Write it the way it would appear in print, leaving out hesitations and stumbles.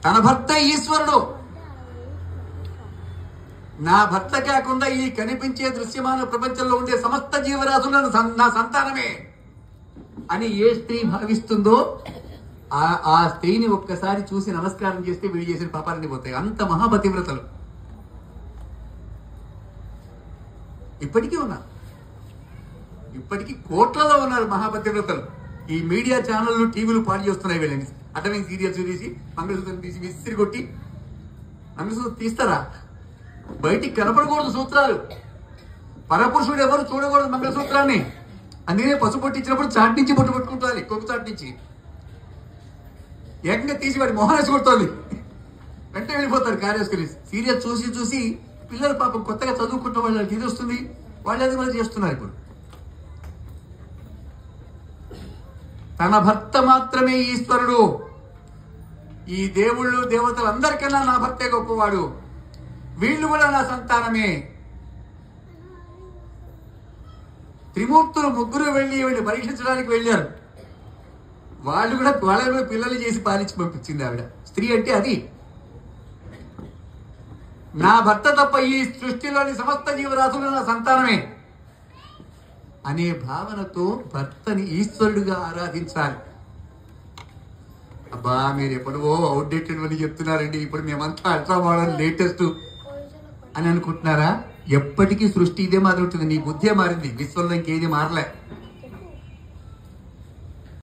తన భర్త ఈశ్వరుడు, నా భర్త కాకుండా ఈ కనిపించే దృశ్యమాన ప్రపంచంలో ఉండే సమస్త జీవరాశులను నా సంతానమే అని ఏ స్త్రీ భావిస్తుందో ఆ స్త్రీని ఒక్కసారి చూసి నమస్కారం చేస్తే వీడు చేసిన పాపాలన్నీ పోతాయి. అంత మహాపతివ్రతలు ఇప్పటికీ ఉన్నారు. ఇప్పటికీ కోట్లలో ఉన్నారు మహాపతివ్రతలు. ఈ మీడియా ఛానళ్లు టీవీలు పాడు చేస్తున్నాయి వీళ్ళని. అటవీ సీరియల్స్ తీసి మంగళసూత్రం తీసి విసిరి కొట్టి మంగళసూత్రం తీస్తారా? బయటికి కనపడకూడదు సూత్రాలు. పరపురుషుడు ఎవరు చూడకూడదు మంగళసూత్రాన్ని. అందుకనే పసుపు పట్టించినప్పుడు చాటి నుంచి బొట్టు పట్టుకుంటుంది, కొక్కు చాటి నుంచి ఏకంగా తీసి వాడి మొహనేసి కొడుతుంది. వెంటనే వెళ్ళిపోతారు కార్యస్కరి. సీరియల్ చూసి చూసి పిల్లలు పాపం కొత్తగా చదువుకుంటున్న వాళ్ళకి ఇది వస్తుంది, వాళ్ళు అది కూడా చేస్తున్నారు. ఇప్పుడు తన భర్త మాత్రమే ఈశ్వరుడు. ఈ దేవుళ్ళు దేవతలు అందరికన్నా నా భర్తే గొప్పవాడు, వీళ్ళు కూడా నా సంతానమే. త్రిమూర్తులు ముగ్గురు వెళ్ళి పరీక్షించడానికి వెళ్ళారు. వాళ్ళు కూడా వాళ్ళ పిల్లలు చేసి పాలించి పంపించింది ఆవిడ. స్త్రీ అంటే అది. నా భర్త తప్ప ఈ సృష్టిలోని సమస్త జీవరాశులు నా సంతానమే అనే భావనతో భర్తని ఈశ్వరుడుగా ఆరాధించాలి. అబ్బా మీరు ఎప్పుడో అవుట్డేటెడ్ అని చెప్తున్నారండి, ఇప్పుడు మేమంతా అల్ట్రా మోడర్న్ లేటెస్ట్ అని అనుకుంటున్నారా? ఎప్పటికీ సృష్టి ఇదే మారి ఉంటుంది. నీ బుద్ధే మారింది, విశ్వంలో ఇంకేది మారలే.